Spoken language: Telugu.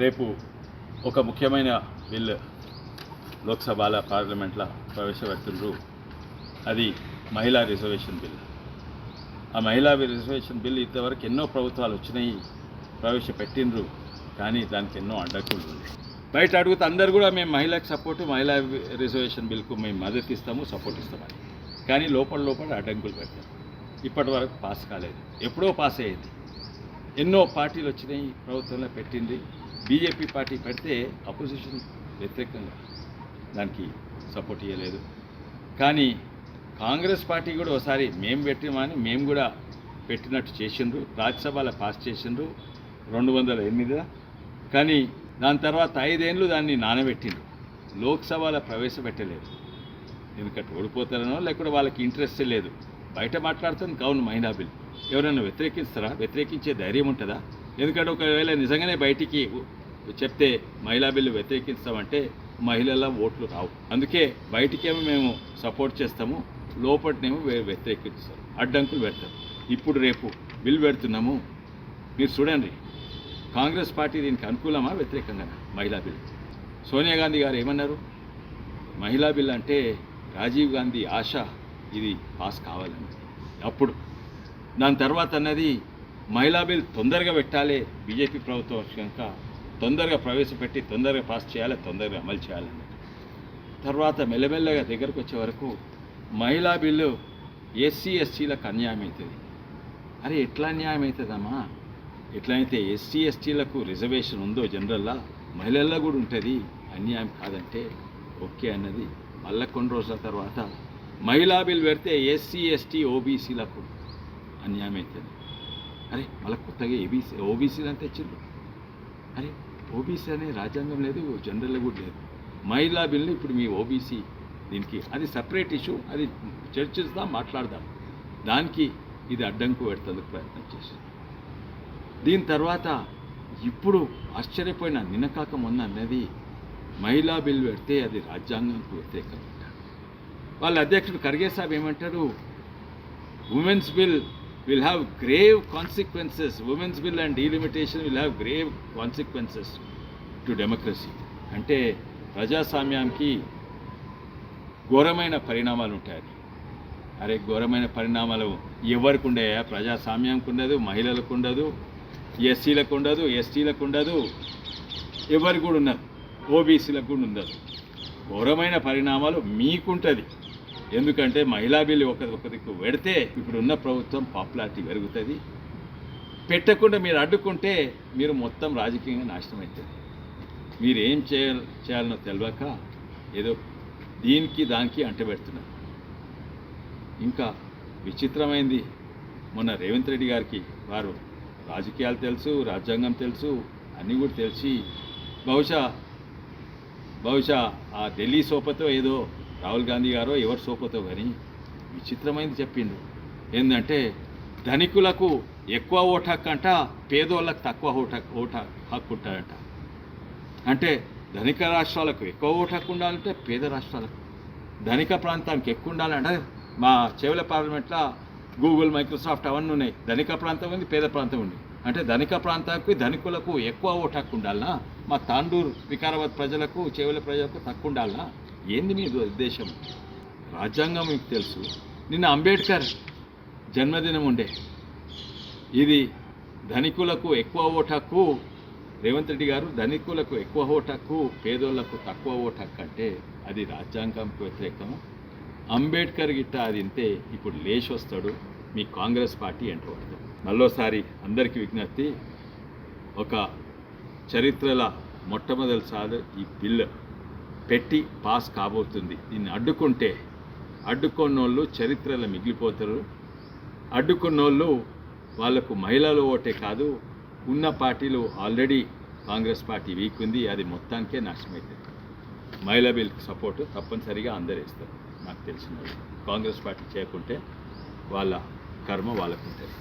రేపు ఒక ముఖ్యమైన బిల్లు లోక్సభలో పార్లమెంట్లో ప్రవేశపెడుతుండ్రు. అది మహిళా రిజర్వేషన్ బిల్. ఆ మహిళా రిజర్వేషన్ బిల్ ఇంతవరకు ఎన్నో ప్రభుత్వాలు వచ్చినాయి, ప్రవేశపెట్టిండ్రు. కానీ దానికి ఎన్నో అడ్డంకులు ఉన్నాయి. బయట అడుగుతూ అందరూ కూడా మేము మహిళలకు సపోర్టు, మహిళా రిజర్వేషన్ బిల్కు మేము మద్దతు ఇస్తాము, సపోర్ట్ ఇస్తామని. కానీ లోపల అడ్డంకులు పెడతారు. ఇప్పటి వరకు పాస్ కాలేదు. ఎప్పుడో పాస్ అయ్యేది. ఎన్నో పార్టీలు వచ్చినాయి, ప్రభుత్వంలో పెట్టింది. బీజేపీ పార్టీ పెడితే అపోజిషన్ వ్యతిరేకంగా దానికి సపోర్ట్ ఇవ్వలేదు. కానీ కాంగ్రెస్ పార్టీ కూడా ఒకసారి మేము పెట్టినామని మేము కూడా పెట్టినట్టు చేసిండ్రు. రాజ్యసభలో పాస్ చేసిండ్రు 2008. కానీ దాని తర్వాత 5 ఏళ్ళు దాన్ని నానబెట్టిండ్రు. లోక్సభలో ప్రవేశపెట్టలేదు. ఎందుకంటే ఓడిపోతారనో లేకపోతే వాళ్ళకి ఇంట్రెస్ట్ లేదు. బయట మాట్లాడుతాను అవును మహిళా బిల్. ఎవరైనా వ్యతిరేకిస్తారా? వ్యతిరేకించే ధైర్యం ఉంటుందా? ఎందుకంటే ఒకవేళ నిజంగానే బయటికి చెప్తే మహిళా బిల్లు వ్యతిరేకిస్తామంటే మహిళల ఓట్లు రావు. అందుకే బయటికేమో మేము సపోర్ట్ చేస్తాము, లోపటినేమో వ్యతిరేకిస్తాం, అడ్డంకులు పెడతారు. ఇప్పుడు రేపు బిల్ పెడుతున్నాము, మీరు చూడండి. కాంగ్రెస్ పార్టీ దీనికి అనుకూలమా వ్యతిరేకంగా? మహిళా బిల్ సోనియా గాంధీ గారు ఏమన్నారు? మహిళా బిల్ అంటే రాజీవ్ గాంధీ ఆశ ఇది పాస్ కావాలని. అప్పుడు దాని తర్వాత అన్నది మహిళా బిల్ తొందరగా పెట్టాలి, బీజేపీ ప్రభుత్వం వచ్చాక తొందరగా ప్రవేశపెట్టి తొందరగా పాస్ చేయాలి, తొందరగా అమలు చేయాలని. తర్వాత మెల్లమెల్లగా దగ్గరకు వచ్చే వరకు మహిళా బిల్లు ఎస్సీ ఎస్టీలకు అన్యాయం అవుతుంది. అరే ఎట్లా అన్యాయం అవుతుందమ్మా? ఎట్లయితే ఎస్సీ ఎస్టీలకు రిజర్వేషన్ ఉందో జనరల్లా మహిళల్లో కూడా ఉంటుంది, అన్యాయం కాదంటే ఓకే అన్నది. మళ్ళీ కొన్ని రోజుల తర్వాత మహిళా బిల్ పెడితే ఎస్సీ ఎస్టీ ఓబీసీలకు అన్యాయం అవుతుంది. అరే మళ్ళీ కొత్తగా ఓబీసీలు అని తెచ్చిండ్రు. అరే ఓబీసీ అనే రాజ్యాంగం లేదు, జనరల్లో కూడా లేదు. మహిళా బిల్లు ఇప్పుడు మీ ఓబీసీ దీనికి అది సపరేట్ ఇష్యూ, అది చర్చిస్తాం, మాట్లాడదాం. దానికి ఇది అడ్డంకు పెడుతుంది ప్రయత్నం చేసి. దీని తర్వాత ఇప్పుడు ఆశ్చర్యపోయిన నిన్నకాక మొన్న అన్నది మహిళా బిల్లు పెడితే అది రాజ్యాంగంకు వ్యతిరేకంగా. వాళ్ళ అధ్యక్షుడు ఖర్గే సాబ్ ఏమంటారు? Women's bill will have grave consequences. Women's bill and delimitation will have grave consequences to democracy. అంటే ప్రజాస్వామ్యానికి ఘోరమైన పరిణామాలు ఉంటాయి. అరే ఘోరమైన పరిణామాలు ఎవరికి ఉండయా? ప్రజాస్వామ్యానికి ఉండదు, మహిళలకు ఉండదు, ఎస్సీలకు ఉండదు, ఎస్టీలకు ఉండదు, ఎవరికి కూడా ఉండదు, ఓబీసీలకు కూడా ఉండదు. ఘోరమైన పరిణామాలు మీకుంటుంది. ఎందుకంటే మహిళా బిల్లు ఒకరికి పెడితే ఇప్పుడున్న ప్రభుత్వం పాపులారిటీ పెరుగుతుంది. పెట్టకుండా మీరు అడ్డుకుంటే మీరు మొత్తం రాజకీయంగా నాశనం అవుతుంది. మీరు ఏం చేయాలనో తెలియక ఏదో దీనికి దానికి అంటబెడుతున్నారు. ఇంకా విచిత్రమైంది, మొన్న రేవంత్ రెడ్డి గారికి వారు రాజకీయాలు తెలుసు, రాజ్యాంగం తెలుసు, అన్నీ కూడా తెలిసి బహుశా ఆ ఢిల్లీ సోపతో ఏదో రాహుల్ గాంధీ గారో ఎవరు సోపతో కానీ విచిత్రమైనది చెప్పిండు. ఏంటంటే ధనికులకు ఎక్కువ ఓటు హక్కు అంట, పేదోళ్ళకు తక్కువ ఓటు హక్కు ఉంటారంట. అంటే ధనిక రాష్ట్రాలకు ఎక్కువ ఓటు హక్కు ఉండాలంటే పేద రాష్ట్రాలకు, ధనిక ప్రాంతానికి ఎక్కువ ఉండాలంటే మా చెవుల పార్లమెంట్లో గూగుల్, మైక్రోసాఫ్ట్ అవన్నీ ఉన్నాయి. ధనిక ప్రాంతం ఉంది, పేద ప్రాంతం ఉంది. అంటే ధనిక ప్రాంతానికి ధనికులకు ఎక్కువ ఓటు హక్కు ఉండాలనా? మా తాండూరు వికారాబాద్ ప్రజలకు, చెవుల ప్రజలకు తక్కువ ఉండాలనా? ఏంది మీ ఉద్దేశం? రాజ్యాంగం మీకు తెలుసు. నిన్న అంబేద్కర్ జన్మదినం ఉండే. ఇది ధనికులకు ఎక్కువ ఓటు హక్కు, రేవంత్ రెడ్డి గారు ధనికులకు ఎక్కువ ఓటు హక్కు, పేదోళ్లకు తక్కువ ఓటు హక్కు అంటే అది రాజ్యాంగంకు వ్యతిరేకము. అంబేద్కర్ గిట్ట అది ఇంతే. ఇప్పుడు లేచి వస్తాడు మీ కాంగ్రెస్ పార్టీ ఎంటబడతాడు. మళ్ళోసారి అందరికీ విజ్ఞప్తి, ఒక చరిత్రలో మొట్టమొదటిసారి ఈ బిల్లు పెట్టి పాస్ కాబోతుంది. దీన్ని అడ్డుకున్నోళ్ళు చరిత్రలో మిగిలిపోతారు. అడ్డుకున్నోళ్ళు వాళ్లకు మహిళల ఓటే కాదు, ఉన్న పార్టీలు ఆల్రెడీ కాంగ్రెస్ పార్టీ వీక్ ఉంది, అది మొత్తానికే నాశనమవుతుంది. మహిళా బిల్కి సపోర్టు తప్పనిసరిగా అందరూ ఇస్తారు. నాకు తెలిసిన కాంగ్రెస్ పార్టీ చేయకుంటే వాళ్ళ కర్మ వాళ్ళకు ఉంటుంది.